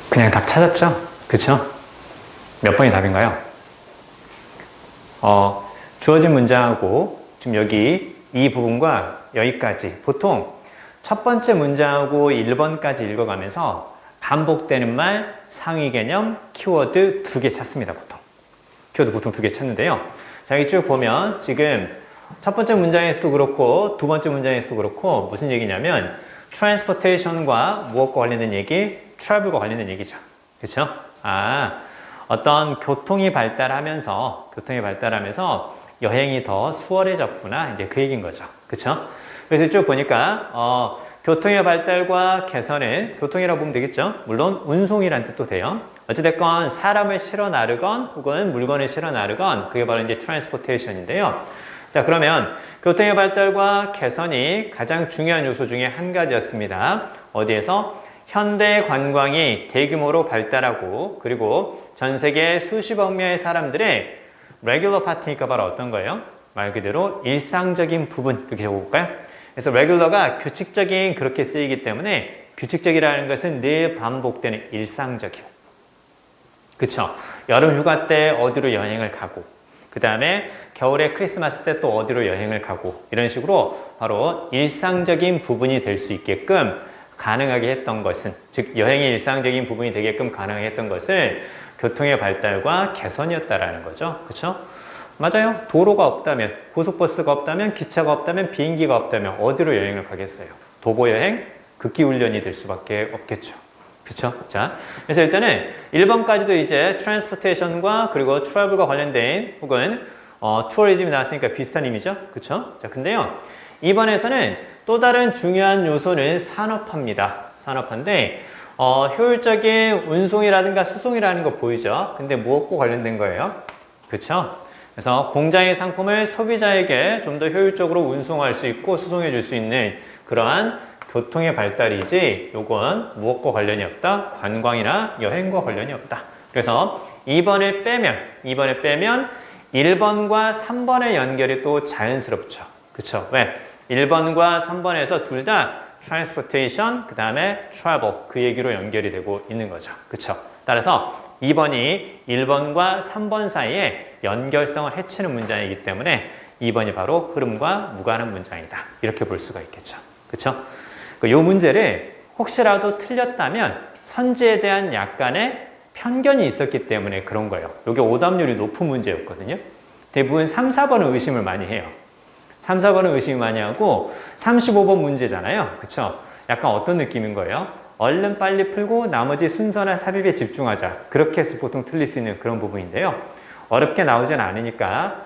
Speaker 1: 그냥 답 찾았죠? 그쵸? 몇 번이 답인가요? 주어진 문장하고 지금 여기 이 부분과 여기까지 보통 첫 번째 문장하고 1번까지 읽어가면서 반복되는 말, 상위 개념, 키워드 2개 찾습니다. 키워드 보통 2개 찾는데요. 자, 여기 쭉 보면 지금 첫 번째 문장에서도 그렇고 두 번째 문장에서도 그렇고 무슨 얘기냐면 transportation과 무엇과 관련된 얘기? travel과 관련된 얘기죠. 그렇죠? 어떤 교통이 발달하면서 여행이 더 수월해졌구나. 이제 그 얘기인 거죠. 그렇죠? 그래서 쭉 보니까 교통의 발달과 개선은 교통이라고 보면 되겠죠. 물론 운송이란 뜻도 돼요. 어찌됐건 사람을 실어 나르건 혹은 물건을 실어 나르건 그게 바로 이제 transportation인데요. 자, 그러면 교통의 발달과 개선이 가장 중요한 요소 중에 한 가지였습니다. 어디에서? 현대 관광이 대규모로 발달하고 그리고 전 세계 수십억 명의 사람들의 레귤러 파트니까 바로 어떤 거예요? 말 그대로 일상적인 부분, 이렇게 적어볼까요? 그래서 레귤러가 규칙적인 그렇게 쓰이기 때문에 규칙적이라는 것은 늘 반복되는 일상적인. 그쵸? 여름 휴가 때 어디로 여행을 가고 그 다음에 겨울에 크리스마스 때 또 어디로 여행을 가고 이런 식으로 바로 일상적인 부분이 될 수 있게끔 가능하게 했던 것은 즉 여행이 일상적인 부분이 되게끔 가능하게 했던 것을 교통의 발달과 개선이었다라는 거죠. 그렇죠? 맞아요. 도로가 없다면, 고속버스가 없다면, 기차가 없다면, 비행기가 없다면 어디로 여행을 가겠어요? 도보 여행, 극기 훈련이 될 수밖에 없겠죠. 그쵸? 자, 그래서 일단은 1번까지도 이제 트랜스포테이션과 그리고 트래블과 관련된 혹은 투어리즘이 나왔으니까 비슷한 의미죠. 그쵸? 자, 근데요. 2번에서는 또 다른 중요한 요소는 산업화입니다. 산업화인데 효율적인 운송이라든가 수송이라는 거 보이죠? 근데 무엇과 관련된 거예요? 그쵸? 그래서 공장의 상품을 소비자에게 좀 더 효율적으로 운송할 수 있고 수송해 줄 수 있는 그러한 교통의 발달이지 요건 무엇과 관련이 없다? 관광이나 여행과 관련이 없다. 그래서 2번을 빼면 1번과 3번의 연결이 또 자연스럽죠. 그쵸? 왜? 1번과 3번에서 둘 다 transportation, 그 다음에 travel 그 얘기로 연결이 되고 있는 거죠. 그쵸? 따라서 2번이 1번과 3번 사이에 연결성을 해치는 문장이기 때문에 2번이 바로 흐름과 무관한 문장이다. 이렇게 볼 수가 있겠죠. 그쵸? 이 문제를 혹시라도 틀렸다면 선지에 대한 약간의 편견이 있었기 때문에 그런 거예요. 이게 오답률이 높은 문제였거든요. 대부분 3, 4번은 의심을 많이 해요. 3, 4번은 의심을 많이 하고 35번 문제잖아요. 그쵸? 약간 어떤 느낌인 거예요? 얼른 빨리 풀고 나머지 순서나 삽입에 집중하자. 그렇게 해서 보통 틀릴 수 있는 그런 부분인데요. 어렵게 나오진 않으니까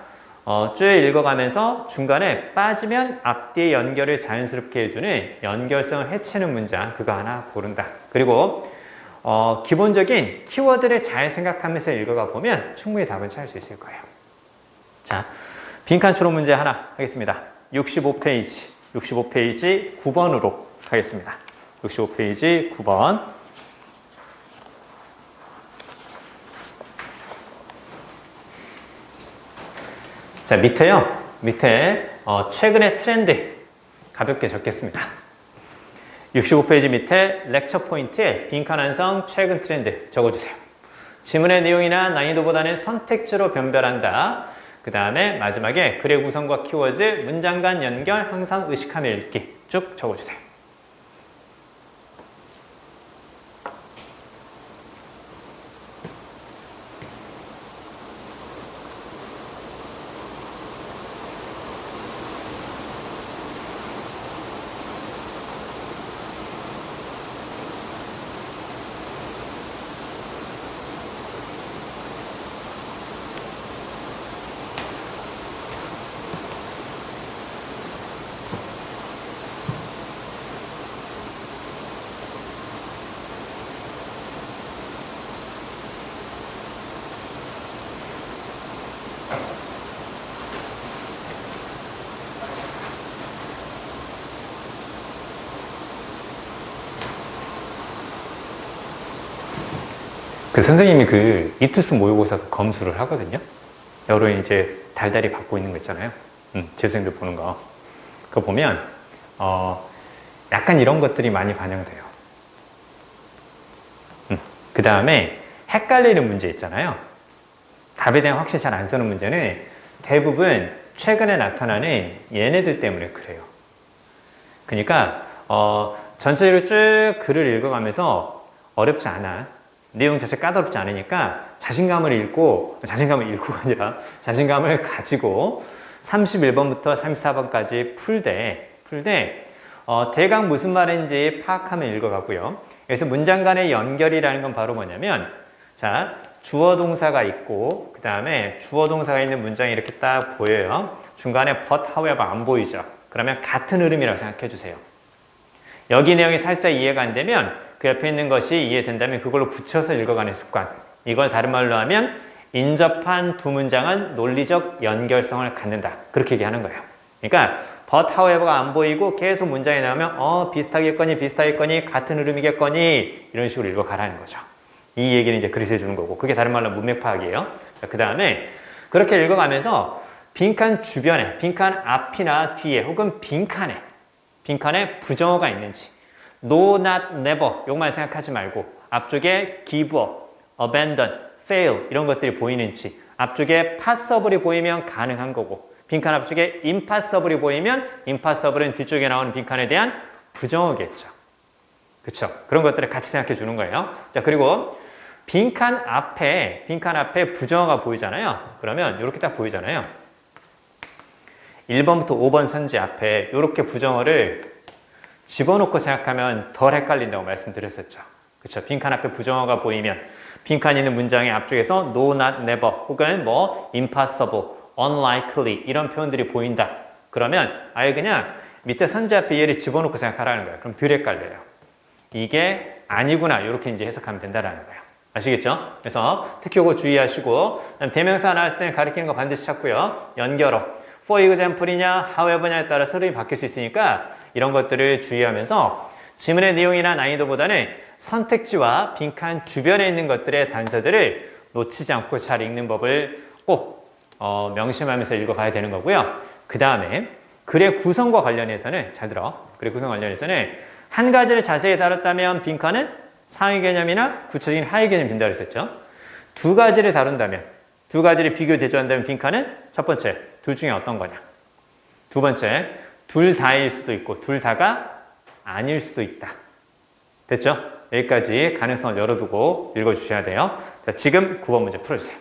Speaker 1: 쭉 읽어가면서 중간에 빠지면 앞뒤의 연결을 자연스럽게 해주는 연결성을 해치는 문장 그거 하나 고른다. 그리고 기본적인 키워드를 잘 생각하면서 읽어가 보면 충분히 답은 찾을 수 있을 거예요. 자, 빈칸 추론 문제 하나 하겠습니다. 65페이지 9번으로 하겠습니다. 65페이지 9번. 자, 밑에 최근의 트렌드 가볍게 적겠습니다. 65페이지 밑에 렉처 포인트에 빈칸 완성 최근 트렌드 적어주세요. 지문의 내용이나 난이도보다는 선택지로 변별한다. 그 다음에 마지막에 글의 구성과 키워드, 문장 간 연결 항상 의식하며 읽기 쭉 적어주세요. 그 선생님이 그 이투스 모의고사 검수를 하거든요. 여러분 이제 달달이 받고 있는 거 있잖아요. 재수생들 보는 거. 그거 보면 약간 이런 것들이 많이 반영돼요. 그 다음에 헷갈리는 문제 있잖아요. 답에 대한 확실히 잘 안 쓰는 문제는 대부분 최근에 나타나는 얘네들 때문에 그래요. 그러니까 전체적으로 쭉 글을 읽어가면서 어렵지 않아. 내용 자체 까다롭지 않으니까 자신감을 아니라 자신감을 가지고 31번부터 34번까지 풀되 대강 무슨 말인지 파악하면 읽어가고요. 그래서 문장 간의 연결이라는 건 바로 뭐냐면 자, 주어 동사가 있고 그 다음에 주어 동사가 있는 문장이 이렇게 딱 보여요. 중간에 but, however 안 보이죠. 그러면 같은 흐름이라고 생각해 주세요. 여기 내용이 살짝 이해가 안 되면 그 옆에 있는 것이 이해된다면 그걸로 붙여서 읽어가는 습관. 이걸 다른 말로 하면 인접한 두 문장은 논리적 연결성을 갖는다. 그렇게 얘기하는 거예요. 그러니까 but, however가 안 보이고 계속 문장이 나오면 비슷하겠거니 같은 흐름이겠거니 이런 식으로 읽어가라는 거죠. 이 얘기는 이제 그래서 해주는 거고 그게 다른 말로 문맥 파악이에요. 그 다음에 그렇게 읽어가면서 빈칸 주변에 빈칸 앞이나 뒤에 혹은 빈칸에 부정어가 있는지 no, not, never 이것만 생각하지 말고 앞쪽에 give up, abandon, fail 이런 것들이 보이는지 앞쪽에 passible이 보이면 가능한 거고 빈칸 앞쪽에 impossible이 보이면 impossible은 뒤쪽에 나오는 빈칸에 대한 부정어겠죠. 그렇죠? 그런 것들을 같이 생각해 주는 거예요. 자, 그리고 빈칸 앞에 부정어가 보이잖아요. 그러면 이렇게 딱 보이잖아요. 1번부터 5번 선지 앞에 이렇게 부정어를 집어넣고 생각하면 덜 헷갈린다고 말씀드렸었죠. 그렇죠? 빈칸 앞에 부정어가 보이면 빈칸 있는 문장의 앞쪽에서 no, not, never 혹은 뭐 impossible, unlikely 이런 표현들이 보인다. 그러면 아예 그냥 밑에 선지 앞에 얘를 집어넣고 생각하라는 거예요. 그럼 덜 헷갈려요. 이게 아니구나 이렇게 이제 해석하면 된다는 거예요. 아시겠죠? 그래서 특히 이거 주의하시고 대명사 나왔을 때는 가리키는 거 반드시 찾고요. 연결어 for example이냐 however냐에 따라 흐름이 바뀔 수 있으니까 이런 것들을 주의하면서 지문의 내용이나 난이도보다는 선택지와 빈칸 주변에 있는 것들의 단서들을 놓치지 않고 잘 읽는 법을 꼭 명심하면서 읽어가야 되는 거고요. 그 다음에 글의 구성과 관련해서는 잘 들어. 글의 구성 관련해서는 한 가지를 자세히 다뤘다면 빈칸은 상위 개념이나 구체적인 하위 개념이 빈다고 했었죠. 두 가지를 다룬다면, 두 가지를 비교 대조한다면 빈칸은 첫 번째, 둘 중에 어떤 거냐. 두 번째, 둘 다일 수도 있고 둘 다가 아닐 수도 있다. 됐죠? 여기까지 가능성을 열어두고 읽어주셔야 돼요. 자, 지금 9번 문제 풀어주세요.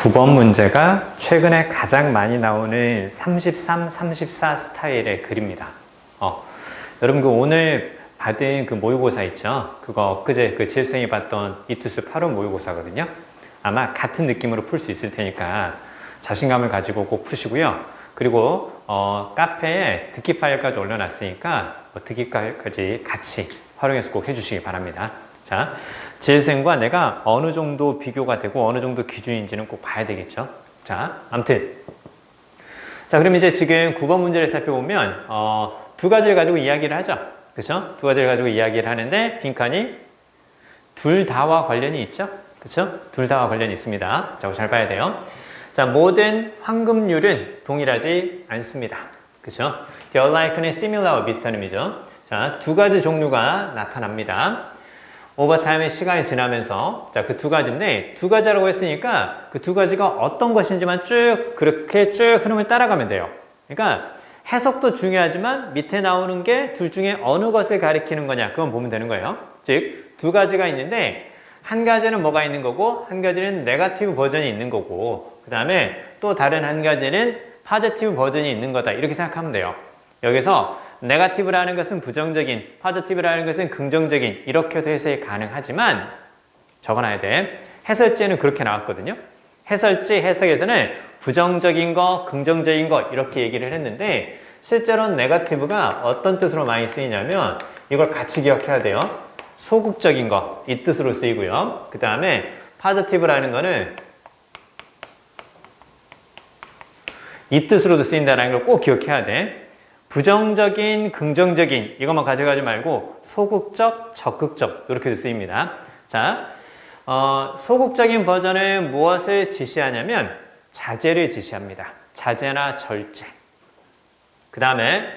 Speaker 1: 9번 문제가 최근에 가장 많이 나오는 33, 34 스타일의 글입니다. 여러분 오늘 받은 그 모의고사 있죠? 그거 엊그제 그 재수생이 봤던 이투스 8원 모의고사거든요. 아마 같은 느낌으로 풀 수 있을 테니까 자신감을 가지고 꼭 푸시고요. 그리고 카페에 듣기 파일까지 올려놨으니까 듣기 파일까지 같이 활용해서 꼭 해주시기 바랍니다. 자, 재수생과 내가 어느 정도 비교가 되고 어느 정도 기준인지는 꼭 봐야 되겠죠. 자, 아무튼 자, 그럼 이제 지금 9번 문제를 살펴보면 두 가지를 가지고 이야기를 하죠. 그렇죠? 두 가지를 가지고 이야기를 하는데 빈칸이 둘 다와 관련이 있죠. 그렇죠? 둘 다와 관련이 있습니다. 자, 잘 봐야 돼요. 자, 모든 황금률은 동일하지 않습니다. 그렇죠? The alike는 similar와 비슷한 의미죠. 자, 두 가지 종류가 나타납니다. 오버타임의 시간이 지나면서 자, 그 두 가지인데 두 가지라고 했으니까 그 두 가지가 어떤 것인지만 쭉 그렇게 쭉 흐름을 따라가면 돼요. 그러니까 해석도 중요하지만 밑에 나오는 게 둘 중에 어느 것을 가리키는 거냐 그건 보면 되는 거예요. 즉, 두 가지가 있는데 한 가지는 뭐가 있는 거고 한 가지는 네거티브 버전이 있는 거고 그 다음에 또 다른 한 가지는 포지티브 버전이 있는 거다 이렇게 생각하면 돼요. 여기서 네거티브라는 것은 부정적인, 포지티브라는 것은 긍정적인 이렇게도 해석이 가능하지만 적어놔야 돼. 해설지에는 그렇게 나왔거든요. 해설지 해석에서는 부정적인 거, 긍정적인 거 이렇게 얘기를 했는데 실제로는 네거티브가 어떤 뜻으로 많이 쓰이냐면 이걸 같이 기억해야 돼요. 소극적인 거, 이 뜻으로 쓰이고요. 그 다음에 포지티브라는 거는 이 뜻으로도 쓰인다는 걸 꼭 기억해야 돼. 부정적인, 긍정적인 이것만 가져가지 말고 소극적, 적극적 이렇게도 쓰입니다. 자, 소극적인 버전은 무엇을 지시하냐면 자제를 지시합니다. 자제나 절제. 그 다음에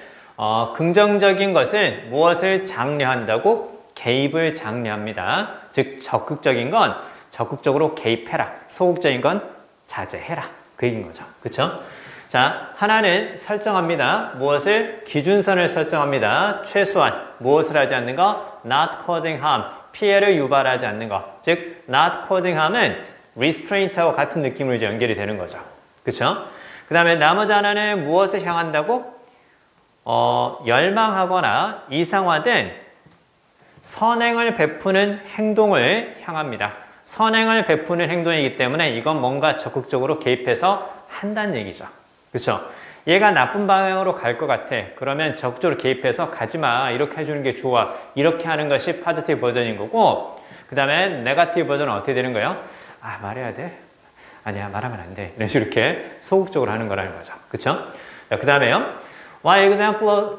Speaker 1: 긍정적인 것은 무엇을 장려한다고? 개입을 장려합니다. 즉 적극적인 건 적극적으로 개입해라. 소극적인 건 자제해라. 그 얘기인 거죠. 그렇죠? 자, 하나는 설정합니다. 무엇을? 기준선을 설정합니다. 최소한 무엇을 하지 않는 거? Not causing harm. 피해를 유발하지 않는 거. 즉, not causing harm은 restraint하고 같은 느낌으로 이제 연결이 되는 거죠. 그렇죠? 그 다음에 나머지 하나는 무엇을 향한다고? 열망하거나 이상화된 선행을 베푸는 행동을 향합니다. 선행을 베푸는 행동이기 때문에 이건 뭔가 적극적으로 개입해서 한다는 얘기죠. 그렇죠? 얘가 나쁜 방향으로 갈 것 같아. 그러면 적극적으로 개입해서 가지마. 이렇게 해주는 게 좋아. 이렇게 하는 것이 포지티브 버전인 거고 그 다음에 네거티브 버전은 어떻게 되는 거예요? 아, 말해야 돼? 아니야, 말하면 안 돼. 이런 식으로 이렇게 소극적으로 하는 거라는 거죠. 그렇죠? 그 다음에요. Why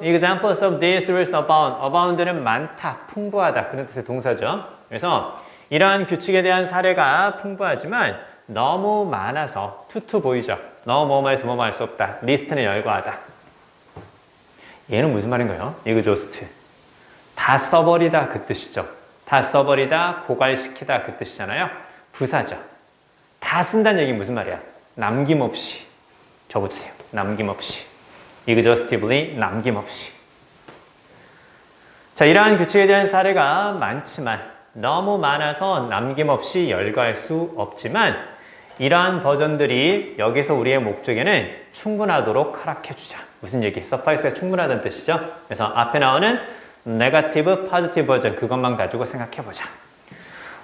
Speaker 1: examples of these rules abound? abound는 많다, 풍부하다 그런 뜻의 동사죠. 그래서 이러한 규칙에 대한 사례가 풍부하지만 너무 많아서 투투 보이죠. 너무 뭐뭐해서 뭐뭐 할 수 없다. 리스트는 열거하다. 얘는 무슨 말인가요? exhaust. 다 써버리다 그 뜻이죠. 다 써버리다, 고갈시키다 그 뜻이잖아요. 부사죠. 다 쓴다는 얘기는 무슨 말이야? 남김없이. 적어주세요. 남김없이. exhaustively, 남김없이. 자, 이러한 규칙에 대한 사례가 많지만 너무 많아서 남김없이 열거할 수 없지만 이러한 버전들이 여기서 우리의 목적에는 충분하도록 허락해주자. 무슨 얘기? suffice가 충분하다는 뜻이죠. 그래서 앞에 나오는 negative, positive 버전 그것만 가지고 생각해보자.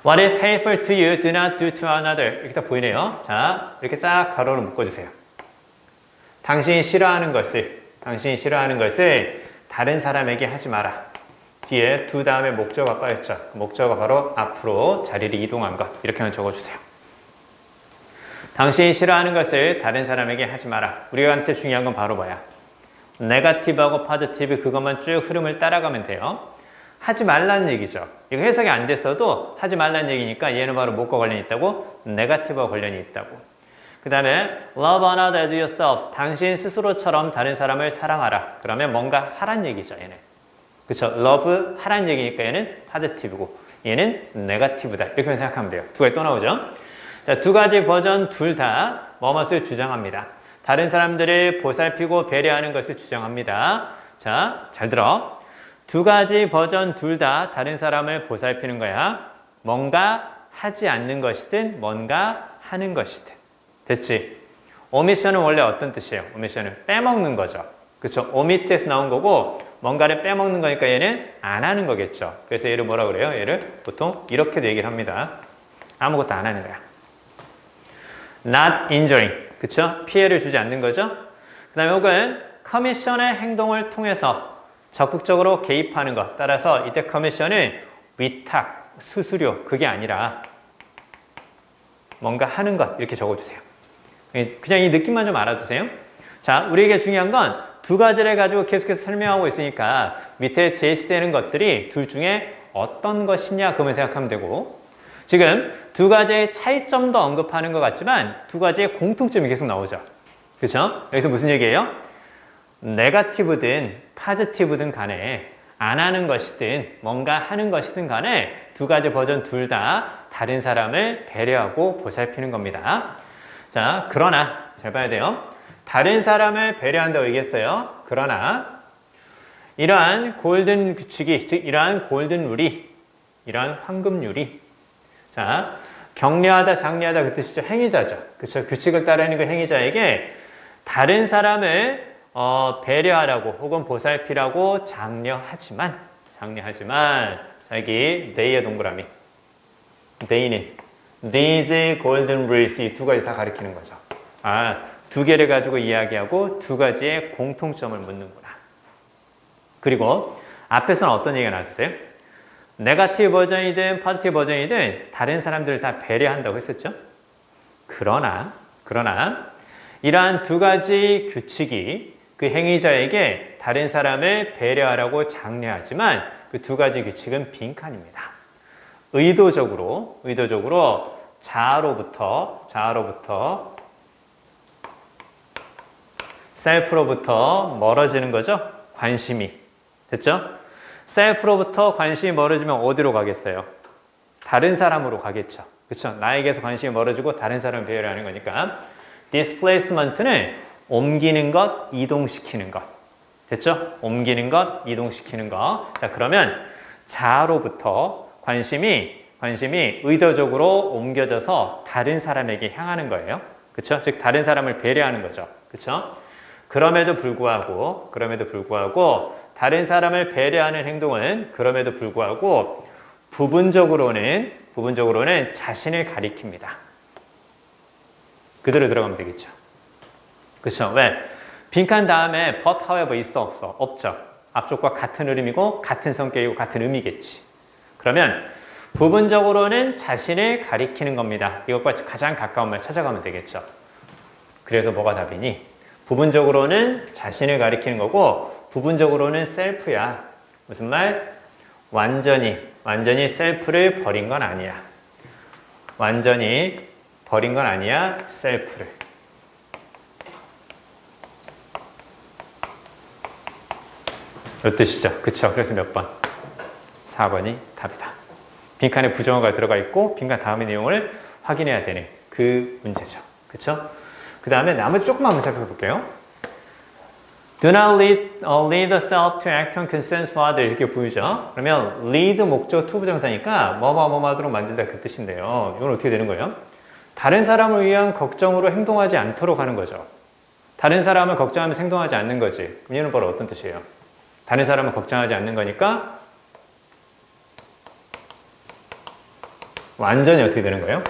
Speaker 1: What is hateful to you, do not do to another. 이렇게 딱 보이네요. 자, 이렇게 쫙 가로로 묶어주세요. 당신이 싫어하는 것을 다른 사람에게 하지 마라. 뒤에 do 다음에 목적어가 빠졌죠. 목적어가 바로 앞으로 자리를 이동한 것. 이렇게만 적어주세요. 당신이 싫어하는 것을 다른 사람에게 하지 마라. 우리한테 중요한 건 바로 뭐야? 네거티브하고 포지티브 그것만 쭉 흐름을 따라가면 돼요. 하지 말라는 얘기죠. 이거 해석이 안 됐어도 하지 말라는 얘기니까 얘는 바로 뭐과 관련이 있다고? 네거티브와 관련이 있다고. 그 다음에 love another as yourself. 당신 스스로처럼 다른 사람을 사랑하라. 그러면 뭔가 하란 얘기죠. 얘는. 그렇죠? love 하란 얘기니까 얘는 포지티브고 얘는 네거티브다. 이렇게 생각하면 돼요. 두 가지 또 나오죠. 자, 두 가지 버전 둘 다 뭐뭇을 주장합니다. 다른 사람들을 보살피고 배려하는 것을 주장합니다. 자, 잘 들어. 두 가지 버전 둘 다 다른 사람을 보살피는 거야. 뭔가 하지 않는 것이든 뭔가 하는 것이든. 됐지? omission은 원래 어떤 뜻이에요? omission은 빼먹는 거죠. 그쵸? omit에서 나온 거고 뭔가를 빼먹는 거니까 얘는 안 하는 거겠죠. 그래서 얘를 뭐라 그래요? 얘를 보통 이렇게도 얘기를 합니다. 아무것도 안 하는 거야. not injuring. 그쵸? 피해를 주지 않는 거죠. 그 다음에 혹은 커미션의 행동을 통해서 적극적으로 개입하는 것. 따라서 이때 커미션은 위탁, 수수료 그게 아니라 뭔가 하는 것 이렇게 적어주세요. 그냥 이 느낌만 좀 알아두세요. 자, 우리에게 중요한 건 두 가지를 가지고 계속해서 설명하고 있으니까 밑에 제시되는 것들이 둘 중에 어떤 것이냐 그것만 생각하면 되고 지금 두 가지의 차이점도 언급하는 것 같지만 두 가지의 공통점이 계속 나오죠. 그렇죠? 여기서 무슨 얘기예요? 네거티브든 파지티브든 간에 안 하는 것이든 뭔가 하는 것이든 간에 두 가지 버전 둘 다 다른 사람을 배려하고 보살피는 겁니다. 자, 그러나 잘 봐야 돼요. 다른 사람을 배려한다고 얘기했어요. 그러나 이러한 골든 규칙이, 즉 이러한 골든 룰이, 이러한 황금률이 자, 격려하다, 장려하다 그 뜻이죠. 행위자죠. 그렇죠? 규칙을 따르는 그 행위자에게 다른 사람을 배려하라고 혹은 보살피라고 장려하지만 자, 여기 they의 동그라미 they는 these golden rules 이 두 가지 다 가리키는 거죠. 두 개를 가지고 이야기하고 두 가지의 공통점을 묻는구나. 그리고 앞에서는 어떤 얘기가 나왔어요? 네거티브 버전이든 포지티브 버전이든 다른 사람들을 다 배려한다고 했었죠. 그러나 이러한 두 가지 규칙이 그 행위자에게 다른 사람을 배려하라고 장려하지만 그 두 가지 규칙은 빈칸입니다. 의도적으로 자아로부터 셀프로부터 멀어지는 거죠. 관심이. 됐죠? 셀프로부터 관심이 멀어지면 어디로 가겠어요? 다른 사람으로 가겠죠. 그렇죠? 나에게서 관심이 멀어지고 다른 사람을 배려하는 거니까 displacement는 옮기는 것, 이동시키는 것. 됐죠? 옮기는 것, 이동시키는 것. 자, 그러면 자아로부터 관심이 의도적으로 옮겨져서 다른 사람에게 향하는 거예요. 그렇죠? 즉 다른 사람을 배려하는 거죠. 그렇죠? 그럼에도 불구하고 다른 사람을 배려하는 행동은 그럼에도 불구하고 부분적으로는 자신을 가리킵니다. 그대로 들어가면 되겠죠. 그렇죠? 왜? 빈칸 다음에 but, however 있어 없어? 없죠. 앞쪽과 같은 흐름이고 같은 성격이고 같은 의미겠지. 그러면 부분적으로는 자신을 가리키는 겁니다. 이것과 가장 가까운 말 찾아가면 되겠죠. 그래서 뭐가 답이니? 부분적으로는 자신을 가리키는 거고 부분적으로는 셀프야. 무슨 말? 완전히 셀프를 버린 건 아니야. 완전히 버린 건 아니야. 셀프를. 이 뜻이죠. 그쵸? 그래서 몇 번? 4번이 답이다. 빈칸에 부정어가 들어가 있고 빈칸 다음의 내용을 확인해야 되는 그 문제죠. 그쵸? 그 다음에 나머지 조금만 한번 살펴 볼게요. Do not lead the self to act on concerns for others 이렇게 보이죠. 그러면 lead 목적 투부정사니까 뭐뭐뭐하도록 만든다 그 뜻인데요. 이건 어떻게 되는 거예요? 다른 사람을 위한 걱정으로 행동하지 않도록 하는 거죠. 다른 사람을 걱정하면서 행동하지 않는 거지. 그럼 이는 바로 어떤 뜻이에요? 다른 사람을 걱정하지 않는 거니까 완전히 어떻게 되는 거예요?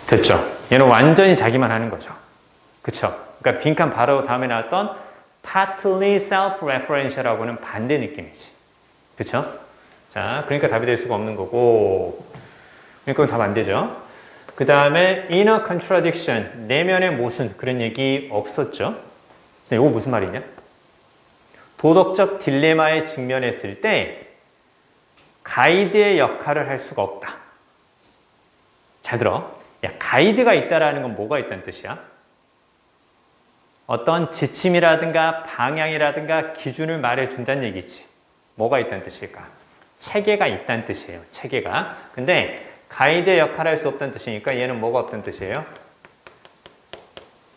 Speaker 1: 됐죠? 얘는 완전히 자기만 하는 거죠. 그쵸? 그러니까 빈칸 바로 다음에 나왔던 partly self-referential하고는 반대 느낌이지. 그쵸? 자, 그러니까 답이 될 수가 없는 거고 그러니까 답 안 되죠. 그 다음에 inner contradiction, 내면의 모순 그런 얘기 없었죠. 이거 무슨 말이냐? 도덕적 딜레마에 직면했을 때 가이드의 역할을 할 수가 없다. 잘 들어. 야, 가이드가 있다라는 건 뭐가 있다는 뜻이야? 어떤 지침이라든가 방향이라든가 기준을 말해준다는 얘기지. 뭐가 있다는 뜻일까? 체계가 있다는 뜻이에요. 체계가. 근데 가이드의 역할을 할 수 없다는 뜻이니까 얘는 뭐가 없다는 뜻이에요?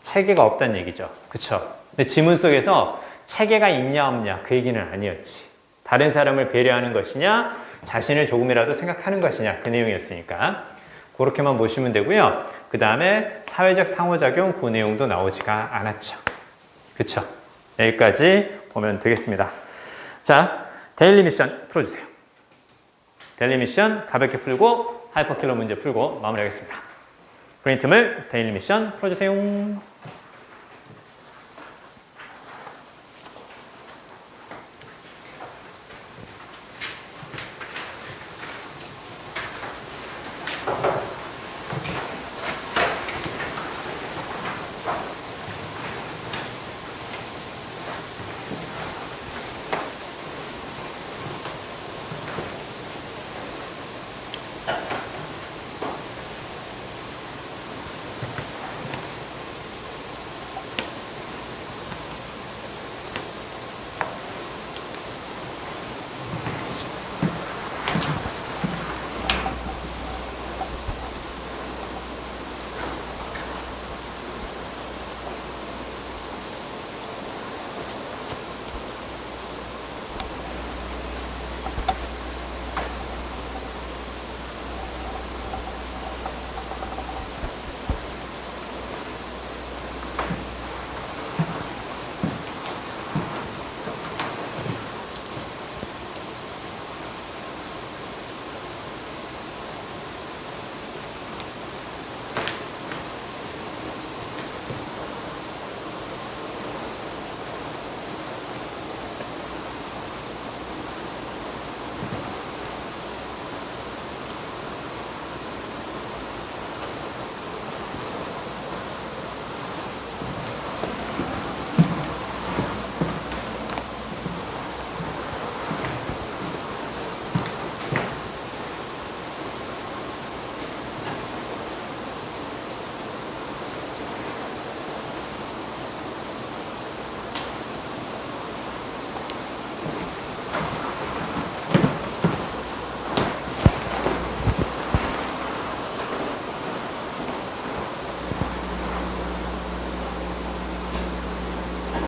Speaker 1: 체계가 없다는 얘기죠. 그쵸? 근데 지문 속에서 체계가 있냐 없냐 그 얘기는 아니었지. 다른 사람을 배려하는 것이냐, 자신을 조금이라도 생각하는 것이냐, 그 내용이었으니까 그렇게만 보시면 되고요. 그 다음에 사회적 상호작용, 그 내용도 나오지가 않았죠. 그쵸? 여기까지 보면 되겠습니다. 자, 데일리 미션 풀어주세요. 데일리 미션 가볍게 풀고 하이퍼킬러 문제 풀고 마무리하겠습니다. 프린트물 데일리 미션 풀어주세요.